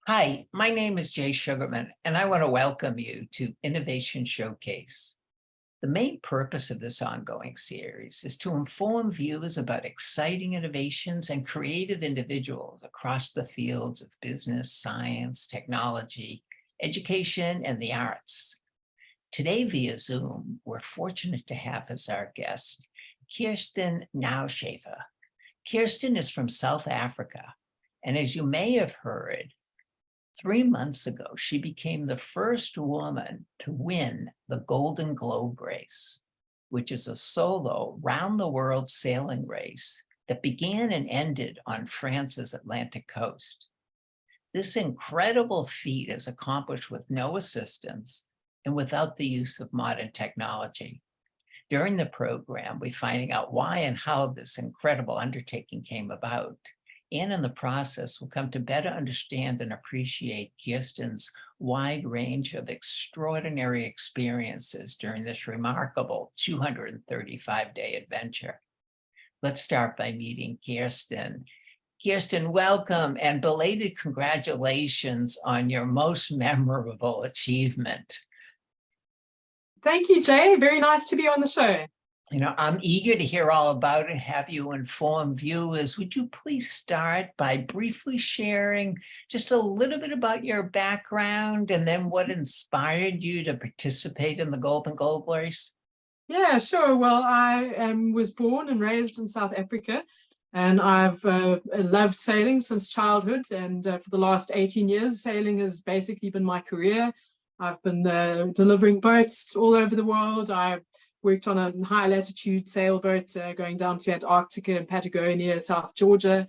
Hi, my name is Jay Sugarman, and I want to welcome you to Innovation Showcase. The main purpose of this ongoing series is to inform viewers about exciting innovations and creative individuals across the fields of business, science, technology, education, and the arts. Today via Zoom, we're fortunate to have as our guest Kirsten Neuschäfer. Kirsten is from South Africa, and as you may have heard, 3 months ago, she became the first woman to win the Golden Globe race, which is a solo round-the-world sailing race that began and ended on France's Atlantic coast. This incredible feat is accomplished with no assistance and without the use of modern technology. During the program, we're finding out why and how this incredible undertaking came about. And in the process, we'll come to better understand and appreciate Kirsten's wide range of extraordinary experiences during this remarkable 235-day adventure. Let's start by meeting Kirsten. Kirsten, welcome and belated congratulations on your most memorable achievement. Thank you, Jay. Very nice to be on the show. I'm eager to hear all about it, have you inform viewers. Would you please start by briefly sharing just a little bit about your background and then what inspired you to participate in the Golden Globe race? Yeah, sure. Well, I was born and raised in South Africa, and I've loved sailing since childhood. And for the last 18 years, sailing has basically been my career. I've been delivering boats all over the world. I worked on a high latitude sailboat going down to Antarctica and Patagonia, South Georgia.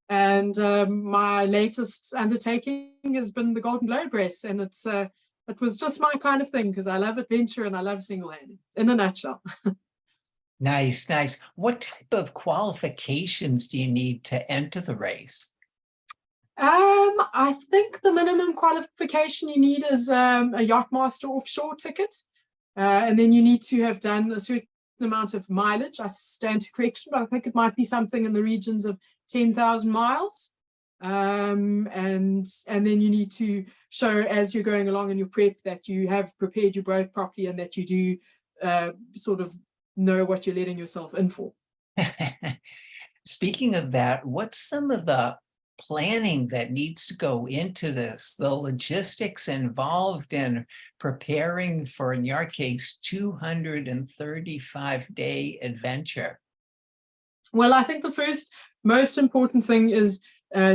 And my latest undertaking has been the Golden Globe race. And it was just my kind of thing because I love adventure and I love single-handed, in a nutshell. Nice, nice. What type of qualifications do you need to enter the race? I think the minimum qualification you need is a Yachtmaster offshore ticket. And then you need to have done a certain amount of mileage. I stand to correction, but I think it might be something in the regions of 10,000 miles. And then you need to show as you're going along in your prep that you have prepared your boat properly and that you do sort of know what you're letting yourself in for. Speaking of that, what's some of the planning that needs to go into this, the logistics involved in preparing for, in your case, 235-day adventure? Well, I think the first most important thing is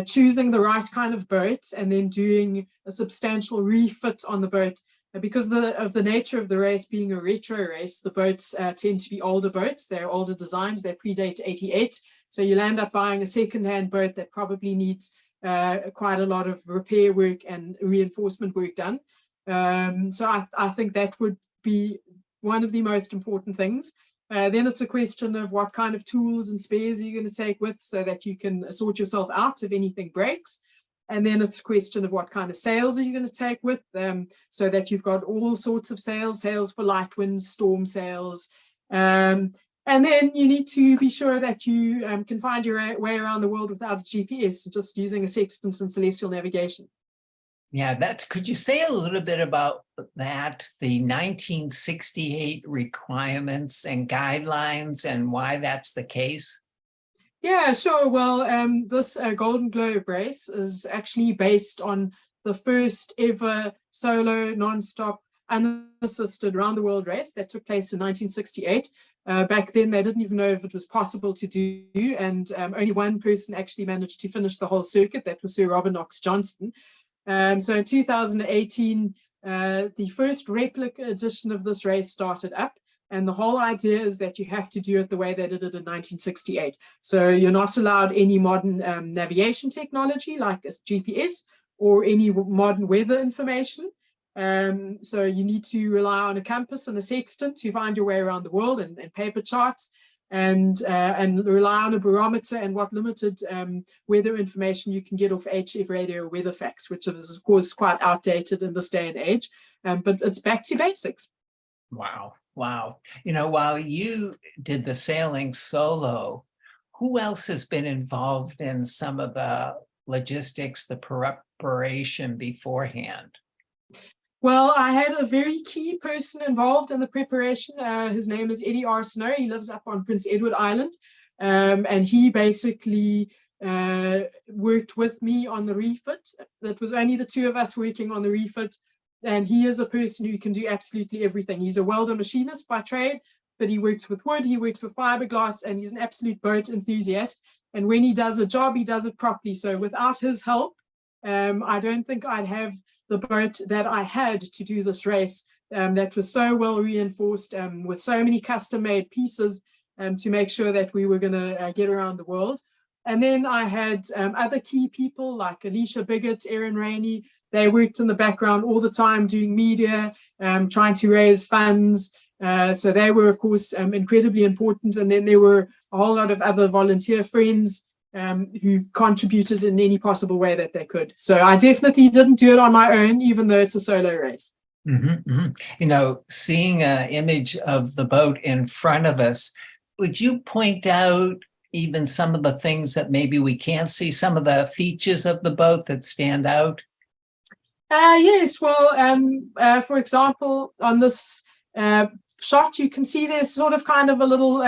choosing the right kind of boat and then doing a substantial refit on the boat. Because of the nature of the race being a retro race, the boats tend to be older boats. They're older designs. They predate 88. So you'll end up buying a second-hand boat that probably needs quite a lot of repair work and reinforcement work done. So I think that would be one of the most important things. Then it's a question of what kind of tools and spares are you going to take with so that you can sort yourself out if anything breaks. And then it's a question of what kind of sails are you going to take with so that you've got all sorts of sails for light winds, storm sails. And then you need to be sure that you can find your way around the world without a GPS, just using a sextant and celestial navigation. Yeah, could you say a little bit about that, the 1968 requirements and guidelines and why that's the case? Yeah, sure. Well, this Golden Globe race is actually based on the first ever solo, non-stop, unassisted round-the-world race that took place in 1968. Back then, they didn't even know if it was possible to do, and only one person actually managed to finish the whole circuit. That was Sir Robert Knox Johnston. So in 2018, the first replica edition of this race started up. And the whole idea is that you have to do it the way they did it in 1968. So you're not allowed any modern navigation technology like a GPS or any modern weather information. So you need to rely on a compass and a sextant to find your way around the world and paper charts and rely on a barometer and what limited weather information you can get off HF radio weather facts, which is of course quite outdated in this day and age, but it's back to basics. Wow. Wow. While you did the sailing solo, who else has been involved in some of the logistics, the preparation beforehand? Well, I had a very key person involved in the preparation. His name is Eddie Arsenault. He lives up on Prince Edward Island. And he basically worked with me on the refit. That was only the two of us working on the refit. And he is a person who can do absolutely everything. He's a welder machinist by trade, but he works with wood, he works with fiberglass, and he's an absolute boat enthusiast. And when he does a job, he does it properly. So without his help, I don't think I'd have the boat that I had to do this race, that was so well reinforced, with so many custom-made pieces, to make sure that we were going to get around the world. And then I had other key people like Alicia Biggett, Erin Rainey. They worked in the background all the time doing media, trying to raise funds. So they were, of course, incredibly important. And then there were a whole lot of other volunteer friends who contributed in any possible way that they could. So I definitely didn't do it on my own, even though it's a solo race. You know, seeing an image of the boat in front of us, would you point out even some of the things that maybe we can't see, some of the features of the boat that stand out? Yes, well, for example, on this shot, you can see there's sort of kind of a little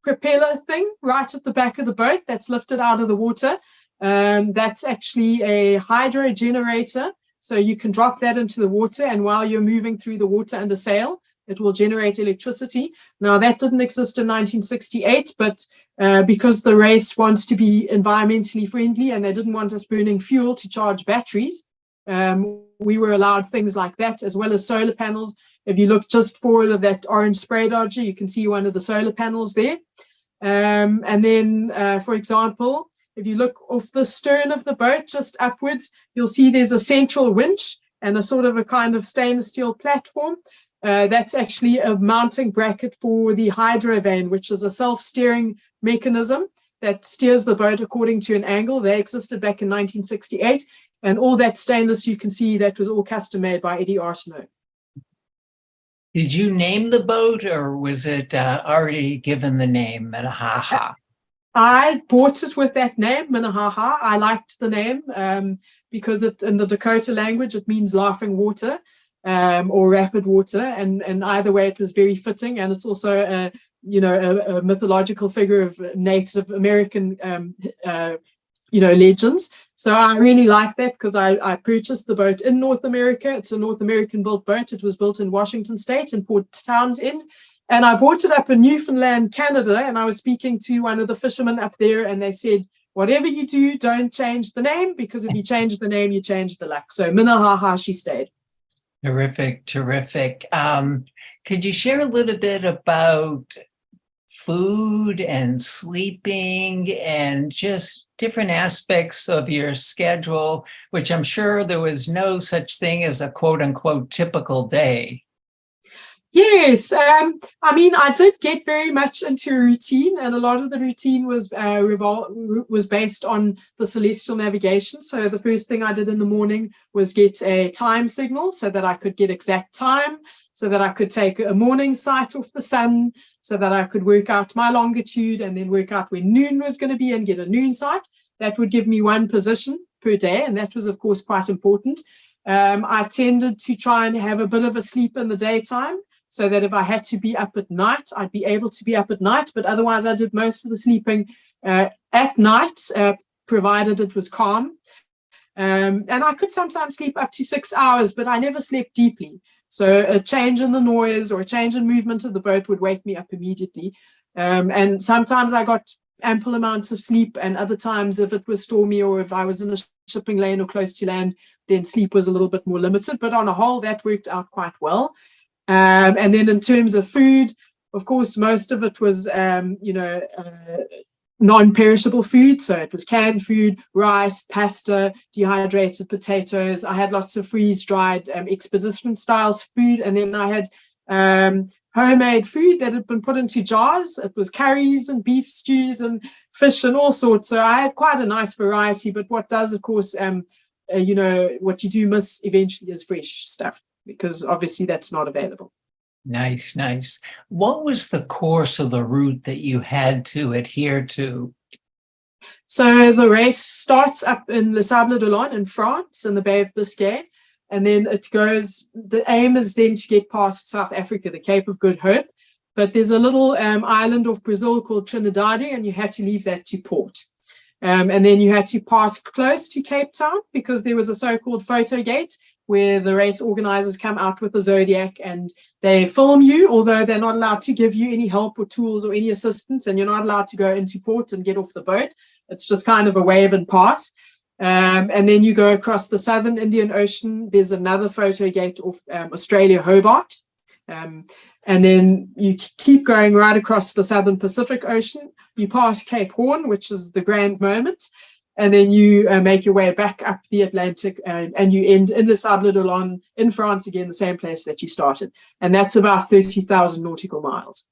propeller thing right at the back of the boat that's lifted out of the water. That's actually a hydro generator. So you can drop that into the water, and while you're moving through the water under sail, it will generate electricity. Now, that didn't exist in 1968, but because the race wants to be environmentally friendly and they didn't want us burning fuel to charge batteries, we were allowed things like that, as well as solar panels. If you look just forward of that orange spray dodger, you can see one of the solar panels there. And then, for example, if you look off the stern of the boat just upwards, you'll see there's a central winch and a sort of a kind of stainless steel platform. That's actually a mounting bracket for the hydro vane, which is a self-steering mechanism that steers the boat according to an angle. They existed back in 1968. And all that stainless, you can see that was all custom made by Eddie Arsenault. Did you name the boat, or was it already given the name Minnehaha? I bought it with that name, Minnehaha. I liked the name because in the Dakota language, it means laughing water or rapid water. And either way, it was very fitting. And it's also a mythological figure of Native American, legends. So I really like that because I purchased the boat in North America. It's a North American built boat. It was built in Washington State in Port Townsend. And I bought it up in Newfoundland, Canada, and I was speaking to one of the fishermen up there, and they said, whatever you do, don't change the name, because if you change the name, you change the luck. So Minnehaha, she stayed. Terrific, terrific. Could you share a little bit about food and sleeping and just different aspects of your schedule, which I'm sure there was no such thing as a quote unquote typical day? Yes, I did get very much into routine, and a lot of the routine was based on the celestial navigation. So the first thing I did in the morning was get a time signal so that I could get exact time, so that I could take a morning sight off the sun, so that I could work out my longitude and then work out when noon was going to be and get a noon sight. That would give me one position per day, and that was, of course, quite important. I tended to try and have a bit of a sleep in the daytime, so that if I had to be up at night, I'd be able to be up at night. But otherwise, I did most of the sleeping at night, provided it was calm. And I could sometimes sleep up to 6 hours, but I never slept deeply. So a change in the noise or a change in movement of the boat would wake me up immediately. And sometimes I got ample amounts of sleep, and other times, if it was stormy or if I was in a shipping lane or close to land, then sleep was a little bit more limited. But on a whole, that worked out quite well. And then in terms of food, of course, most of it was, non-perishable food. So it was canned food, rice, pasta, dehydrated potatoes. I had lots of freeze-dried expedition styles food. And then I had homemade food that had been put into jars. It was curries and beef stews and fish and all sorts. So I had quite a nice variety. But what does, of course, what you do miss eventually is fresh stuff, because obviously that's not available. Nice, nice. What was the course of the route that you had to adhere to? So the race starts up in Les Sables d'Olonne in France, in the Bay of Biscay, and then it goes. The aim is then to get past South Africa, the Cape of Good Hope. But there's a little island off Brazil called Trinidad, and you had to leave that to port. And then you had to pass close to Cape Town because there was a so-called photo gate where the race organizers come out with the Zodiac and they film you, although they're not allowed to give you any help or tools or any assistance, and you're not allowed to go into port and get off the boat. It's just kind of a wave and pass. And then you go across the southern Indian Ocean. There's another photo gate off Australia, Hobart. And then you keep going right across the southern Pacific Ocean. You pass Cape Horn, which is the grand moment. And then you make your way back up the Atlantic and you end in Les Sables d'Olonne in France again, the same place that you started. And that's about 30,000 nautical miles.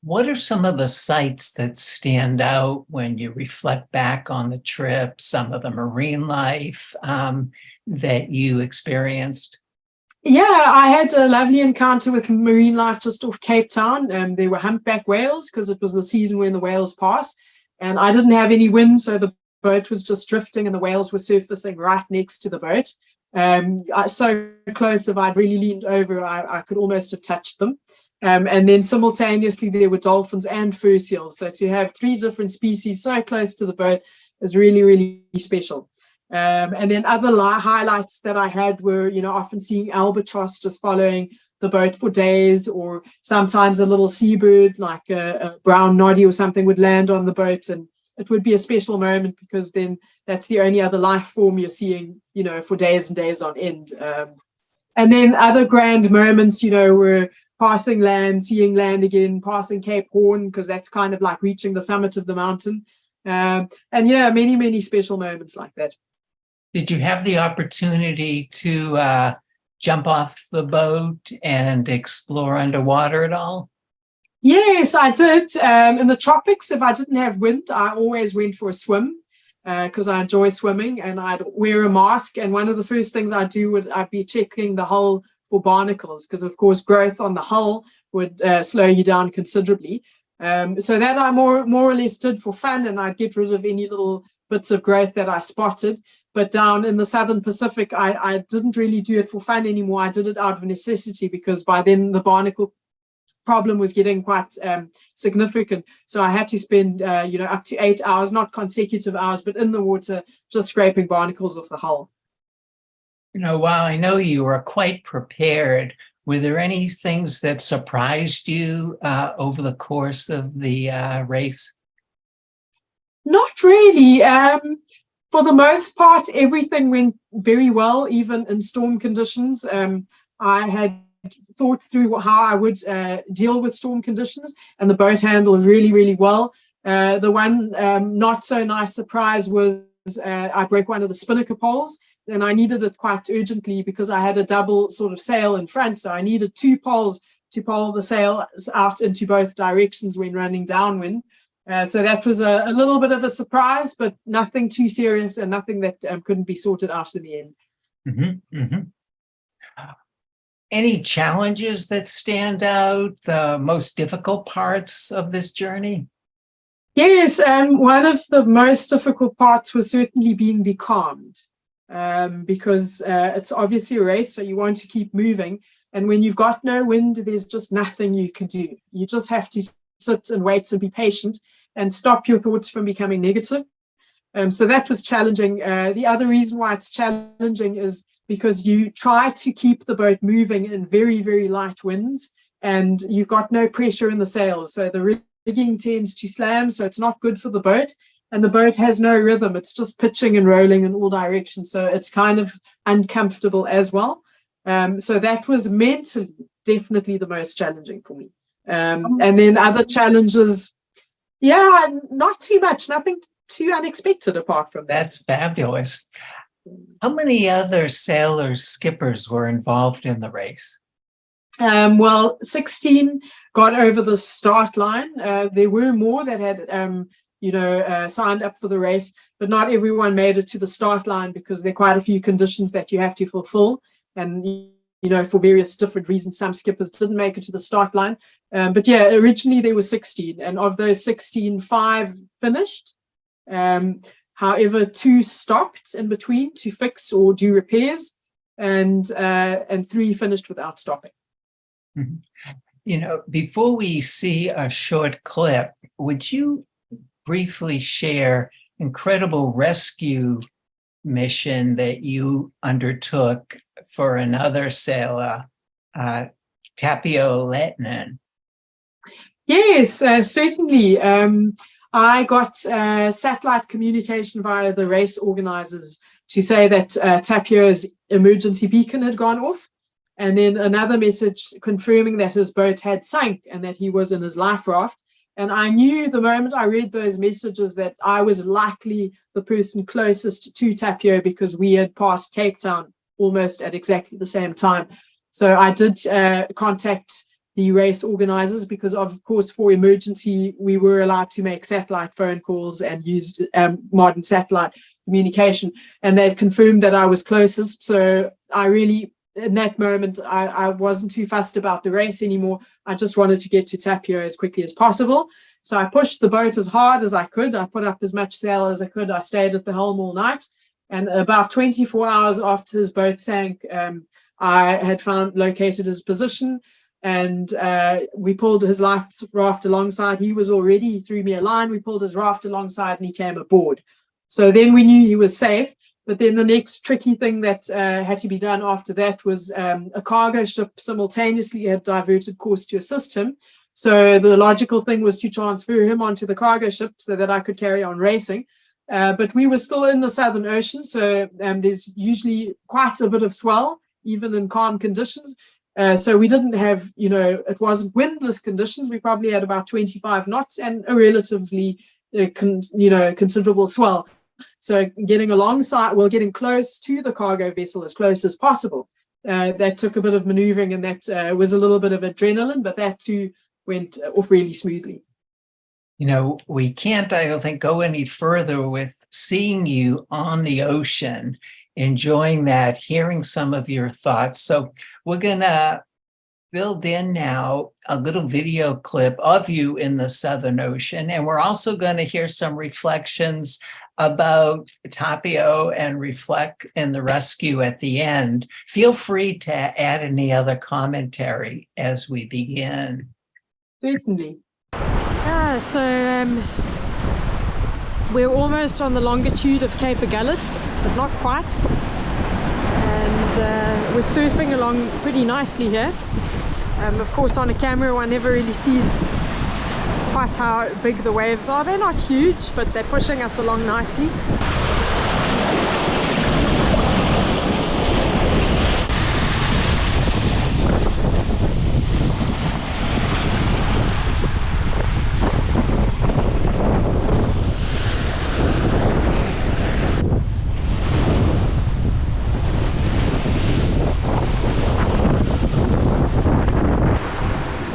What are some of the sights that stand out when you reflect back on the trip, some of the marine life that you experienced? Yeah, I had a lovely encounter with marine life just off Cape Town. There were humpback whales because it was the season when the whales passed. And I didn't have any wind, so the boat was just drifting and the whales were surfacing right next to the boat. So close, if I'd really leaned over, I could almost have touched them. And then simultaneously, there were dolphins and fur seals. So to have 3 different species so close to the boat is really, really special. And then other highlights that I had were, often seeing albatross just following the boat for days, or sometimes a little seabird like a brown noddy or something would land on the boat, and it would be a special moment because then that's the only other life form you're seeing, for days and days on end. And then other grand moments, were passing land, seeing land again, passing Cape Horn, because that's kind of like reaching the summit of the mountain. And yeah, many, many special moments like that. Did you have the opportunity to jump off the boat and explore underwater at all? Yes, I did. In the tropics, if I didn't have wind, I always went for a swim because I enjoy swimming, and I'd wear a mask. And one of the first things I'd be checking the hull for barnacles because, of course, growth on the hull would slow you down considerably. So that I more or less did for fun, and I'd get rid of any little bits of growth that I spotted. But down in the Southern Pacific, I didn't really do it for fun anymore. I did it out of necessity because by then the barnacle problem was getting quite significant. So I had to spend, up to 8 hours, not consecutive hours, but in the water, just scraping barnacles off the hull. While I know you were quite prepared, were there any things that surprised you over the course of the race? Not really. For the most part, everything went very well, even in storm conditions. I had thought through how I would deal with storm conditions, and the boat handled really, really well. The one not so nice surprise was I broke one of the spinnaker poles, and I needed it quite urgently because I had a double sort of sail in front, so I needed 2 poles to pole the sail out into both directions when running downwind. So that was a little bit of a surprise, but nothing too serious and nothing that couldn't be sorted out in the end. Mm-hmm, mm-hmm. Any challenges that stand out, the most difficult parts of this journey? Yes, one of the most difficult parts was certainly being becalmed because it's obviously a race, so you want to keep moving. And when you've got no wind, there's just nothing you can do. You just have to sit and wait and be patient and stop your thoughts from becoming negative. So that was challenging. The other reason why it's challenging is because you try to keep the boat moving in very, very light winds, and you've got no pressure in the sails. So the rigging tends to slam, so it's not good for the boat. And the boat has no rhythm. It's just pitching and rolling in all directions. So it's kind of uncomfortable as well. So that was mentally definitely the most challenging for me. And then other challenges, not too much, nothing too unexpected apart from that. That's fabulous. How many other sailors, skippers were involved in the race? 16 got over the start line. There were more that had, signed up for the race, but not everyone made it to the start line because there are quite a few conditions that you have to fulfill. And, for various different reasons, some skippers didn't make it to the start line. But yeah, originally there were 16, and of those 16, 5 finished. However, 2 stopped in between to fix or do repairs, and 3 finished without stopping. Mhm. You know, before we see a short clip, would you briefly share incredible rescue mission that you undertook for another sailor, Tapio Lehtinen? Yes, certainly. I got satellite communication via the race organizers to say that Tapio's emergency beacon had gone off, and then another message confirming that his boat had sunk and that he was in his life raft. And I knew the moment I read those messages that I was likely the person closest to Tapio, because we had passed Cape Town almost at exactly the same time. So I did contact the race organizers, because of course for emergency we were allowed to make satellite phone calls and used modern satellite communication, and they confirmed that I was closest. So I really, in that moment, I wasn't too fussed about the race anymore. I just wanted to get to Tapio as quickly as possible. So I pushed the boat as hard as I could. I put up as much sail as I could. I stayed at the helm all night, and about 24 hours after his boat sank, I had located his position, and we pulled his life raft alongside. He threw me a line, we pulled his raft alongside, and he came aboard. So then we knew he was safe. But then the next tricky thing that had to be done after that was a cargo ship simultaneously had diverted course to assist him. So the logical thing was to transfer him onto the cargo ship so that I could carry on racing. But we were still in the Southern Ocean, so there's usually quite a bit of swell, even in calm conditions. So we didn't have, it wasn't windless conditions. We probably had about 25 knots and a relatively, considerable swell. So getting close to the cargo vessel as close as possible. That took a bit of maneuvering, and that was a little bit of adrenaline, but that too went off really smoothly. We can't, I don't think, go any further with seeing you on the ocean, enjoying that, hearing some of your thoughts. So we're going to build in now a little video clip of you in the Southern Ocean. And we're also going to hear some reflections about Tapio and reflect in the rescue at the end. Feel free to add any other commentary as we begin. Certainly. So we're almost on the longitude of Cape Agulhas, but not quite. And we're surfing along pretty nicely here. Of course, on a camera one never really sees quite how big the waves are. They're not huge, but they're pushing us along nicely.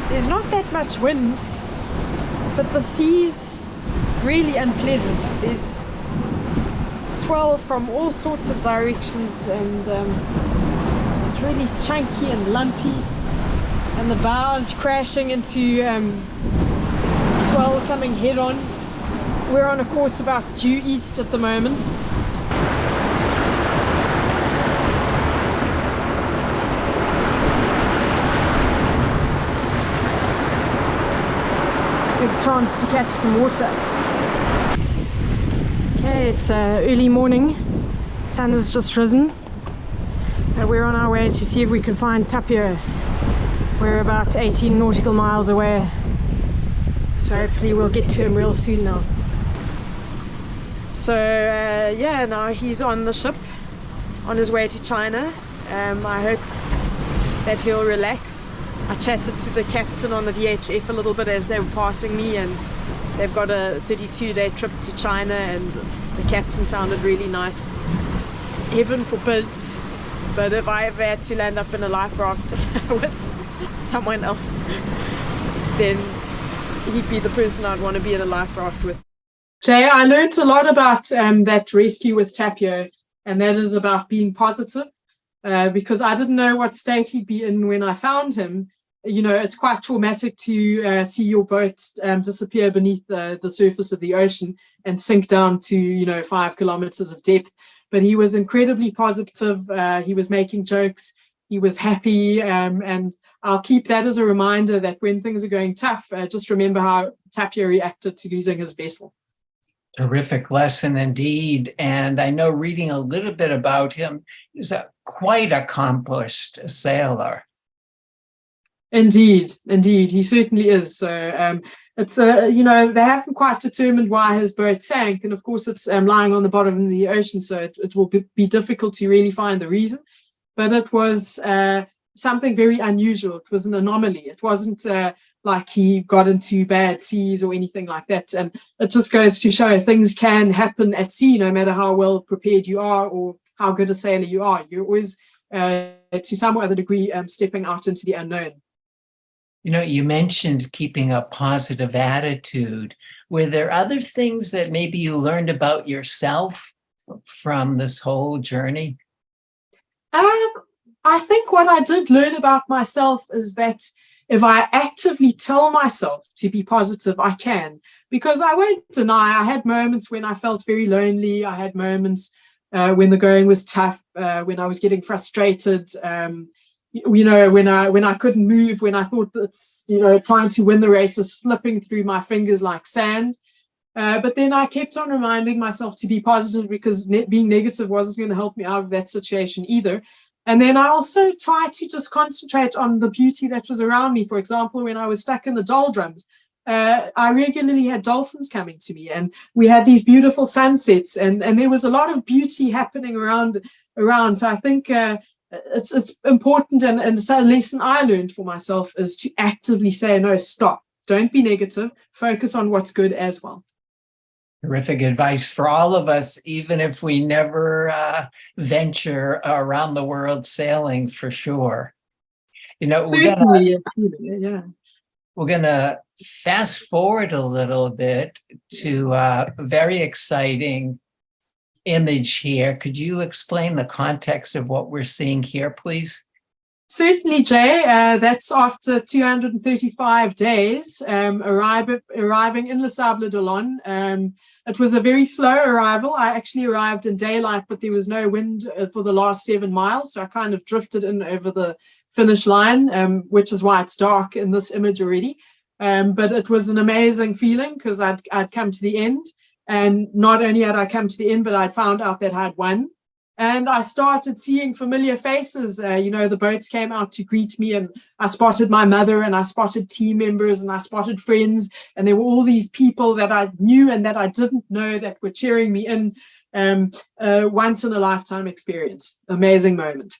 There's not that much wind, but the sea's really unpleasant. There's swell from all sorts of directions, and it's really chunky and lumpy, and the bows crashing into swell coming head on. We're on a course about due east at the moment. Good chance to catch some water. Okay, it's early morning. Sun has just risen. We're on our way to see if we can find Tapio. We're about 18 nautical miles away, so hopefully we'll get to him real soon now. So yeah, now he's on the ship on his way to China. I hope that he'll relax. I chatted to the captain on the VHF a little bit as they were passing me, and they've got a 32-day trip to China, and the captain sounded really nice. Heaven forbid, but if I ever had to land up in a life raft with someone else, then he'd be the person I'd want to be in a life raft with. Jay, I learned a lot about that rescue with Tapio, and that is about being positive, because I didn't know what state he'd be in when I found him. it's quite traumatic to see your boat disappear beneath the surface of the ocean and sink down to 5 kilometers of depth. But he was incredibly positive. He was making jokes. He was happy, and I'll keep that as a reminder that when things are going tough, just remember how Tapia reacted to losing his vessel. Terrific lesson indeed. And I know, reading a little bit about him, he's a quite accomplished sailor. Indeed, he certainly is. So it's they haven't quite determined why his boat sank, and of course it's lying on the bottom of the ocean, so it will be difficult to really find the reason. But it was something very unusual. It was an anomaly. It wasn't like he got into bad seas or anything like that. And it just goes to show things can happen at sea, no matter how well prepared you are or how good a sailor you are. You're always, to some other degree, stepping out into the unknown. You mentioned keeping a positive attitude. Were there other things that maybe you learned about yourself from this whole journey? I think what I did learn about myself is that if I actively tell myself to be positive, I can. Because I won't deny, I had moments when I felt very lonely. I had moments when the going was tough, when I was getting frustrated, when I couldn't move, when I thought that, trying to win the race is slipping through my fingers like sand. But then I kept on reminding myself to be positive, because being negative wasn't going to help me out of that situation either. And then I also tried to just concentrate on the beauty that was around me. For example, when I was stuck in the doldrums, I regularly had dolphins coming to me, and we had these beautiful sunsets, and there was a lot of beauty happening around. So I think it's important, and it's a lesson I learned for myself, is to actively say, no, stop. Don't be negative. Focus on what's good as well. Terrific advice for all of us, even if we never venture around the world sailing, for sure. We're gonna fast forward a little bit to a very exciting image here. Could you explain the context of what we're seeing here, please? Certainly, Jay. That's after 235 days arriving in Les Sables d'Olonne. It was a very slow arrival. I actually arrived in daylight, but there was no wind for the last 7 miles. So I kind of drifted in over the finish line, which is why it's dark in this image already. But it was an amazing feeling, because I'd come to the end. And not only had I come to the end, but I'd found out that I'd won. And I started seeing familiar faces. The boats came out to greet me, and I spotted my mother, and I spotted team members, and I spotted friends. And there were all these people that I knew and that I didn't know that were cheering me in. Once in a lifetime experience. Amazing moment.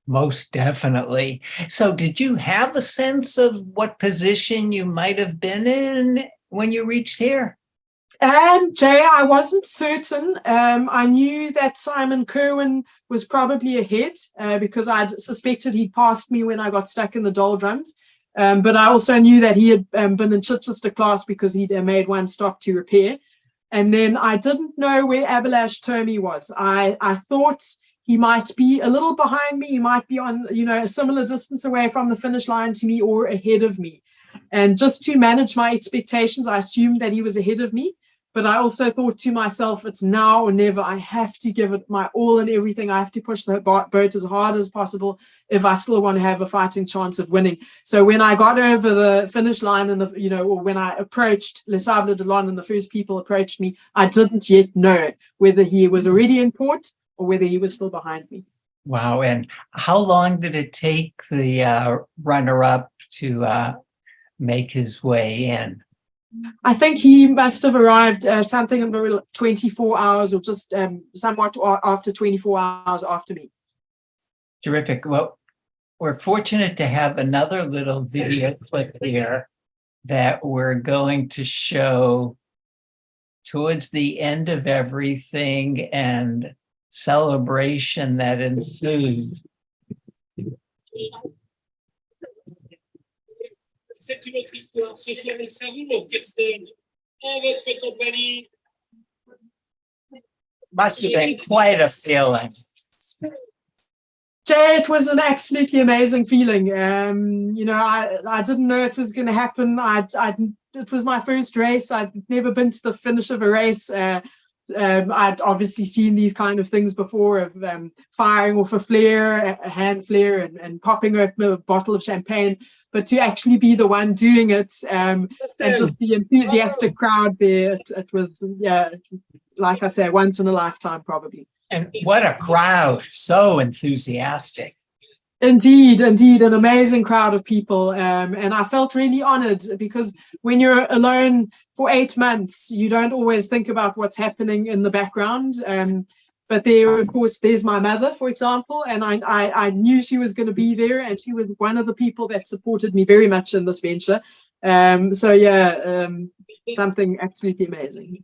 Most definitely. So did you have a sense of what position you might have been in when you reached here? Jay, I wasn't certain. I knew that Simon Kerwin was probably ahead, because I'd suspected he'd passed me when I got stuck in the doldrums. But I also knew that he had been in Chichester class, because he'd made one stop to repair. And then I didn't know where Abalash Tommy was. I thought he might be a little behind me. He might be on, a similar distance away from the finish line to me, or ahead of me. And just to manage my expectations, I assumed that he was ahead of me. But I also thought to myself, it's now or never. I have to give it my all and everything. I have to push the boat as hard as possible if I still want to have a fighting chance of winning. So when I got over the finish line, and or when I approached Les Sables d'Olonne and the first people approached me, I didn't yet know whether he was already in port or whether he was still behind me. Wow. And how long did it take the runner-up to make his way in? I think he must have arrived something in 24 hours, or just somewhat after 24 hours after me. Terrific. Well, we're fortunate to have another little video clip here that we're going to show towards the end of everything and celebration that ensued. C'est une autre histoire. Ce soir, nous savons, Kirsten, en votre compagnie. Must have been quite a feeling. Jay, it was an absolutely amazing feeling. I didn't know it was going to happen. It was my first race. I'd never been to the finish of a race. I'd obviously seen these kind of things before of firing off a flare, a hand flare, and popping open a bottle of champagne. But to actually be the one doing it, and just the enthusiastic crowd there, it was, yeah, like I say, once in a lifetime, probably. And what a crowd, so enthusiastic. Indeed, an amazing crowd of people. And I felt really honored because when you're alone for 8 months, you don't always think about what's happening in the background. But there, of course, there's my mother, for example, and I knew she was going to be there, and she was one of the people that supported me very much in this venture. Something absolutely amazing.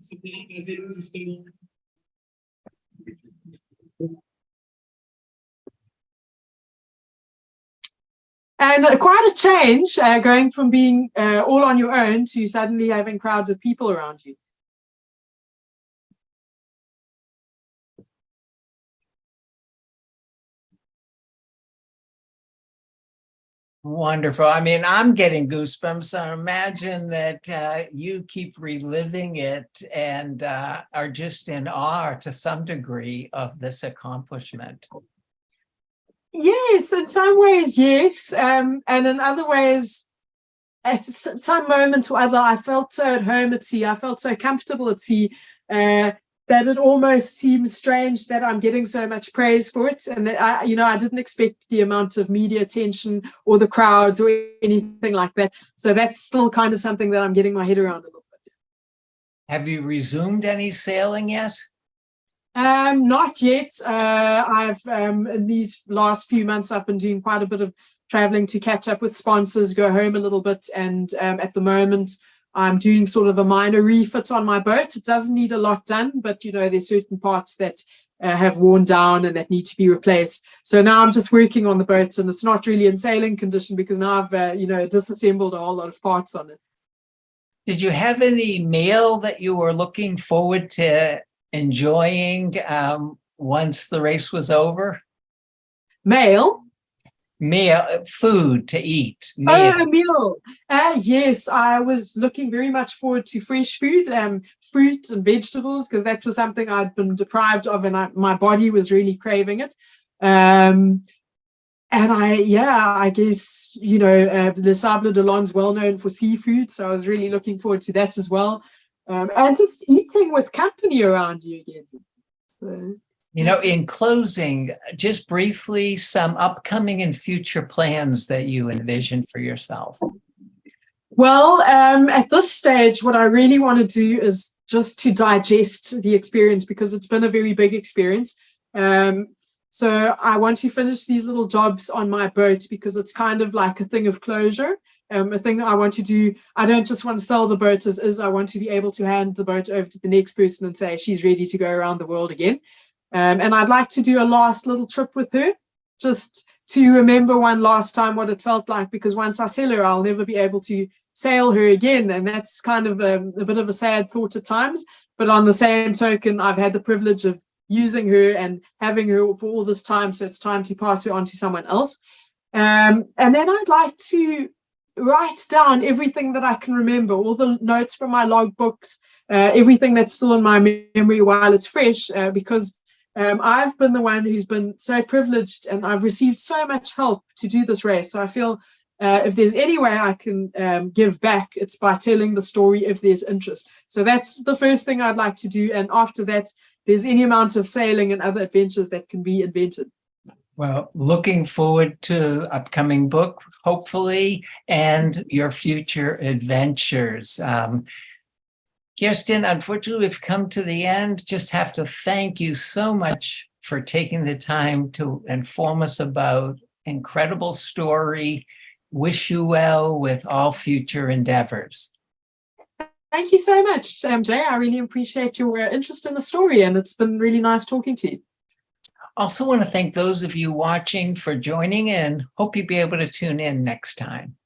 And quite a change going from being all on your own to suddenly having crowds of people around you. Wonderful. I mean, I'm getting goosebumps. So imagine that you keep reliving it and are just in awe to some degree of this accomplishment. Yes, in some ways, yes. And in other ways, at some moment or other, I felt so at home at sea. I felt so comfortable at sea that it almost seems strange that I'm getting so much praise for it. And that I didn't expect the amount of media attention or the crowds or anything like that. So that's still kind of something that I'm getting my head around a little bit. Have you resumed any sailing yet? Not yet. I've in these last few months, I've been doing quite a bit of traveling to catch up with sponsors, go home a little bit, and at the moment, I'm doing sort of a minor refit on my boat. It doesn't need a lot done, but there's certain parts that have worn down and that need to be replaced. So now I'm just working on the boat, and it's not really in sailing condition because now I've disassembled a whole lot of parts on it. Did you have any meal that you were looking forward to enjoying once the race was over? Meal, food to eat. Oh, a meal. Yes, I was looking very much forward to fresh food, fruit and vegetables, because that was something I'd been deprived of, and my body was really craving it. And I guess, the Sable d'Olonne's well known for seafood, so I was really looking forward to that as well. And just eating with company around you again. So. In closing, just briefly, some upcoming and future plans that you envision for yourself. Well, at this stage, what I really want to do is just to digest the experience, because it's been a very big experience. So I want to finish these little jobs on my boat because it's kind of like a thing of closure. A thing I want to do. I don't just want to sell the boat as is. I want to be able to hand the boat over to the next person and say she's ready to go around the world again. And I'd like to do a last little trip with her, just to remember one last time what it felt like, because once I sell her, I'll never be able to sail her again. And that's kind of a bit of a sad thought at times. But on the same token, I've had the privilege of using her and having her for all this time. So it's time to pass her on to someone else. And then I'd like to write down everything that I can remember, all the notes from my logbooks, everything that's still in my memory while it's fresh, because I've been the one who's been so privileged, and I've received so much help to do this race. So I feel if there's any way I can give back, it's by telling the story if there's interest. So that's the first thing I'd like to do. And after that, there's any amount of sailing and other adventures that can be invented. Well, looking forward to upcoming book, hopefully, and your future adventures. Kirsten, unfortunately, we've come to the end. Just have to thank you so much for taking the time to inform us about incredible story. Wish you well with all future endeavors. Thank you so much, Jay. I really appreciate your interest in the story, and it's been really nice talking to you. Also want to thank those of you watching for joining in. Hope you'll be able to tune in next time.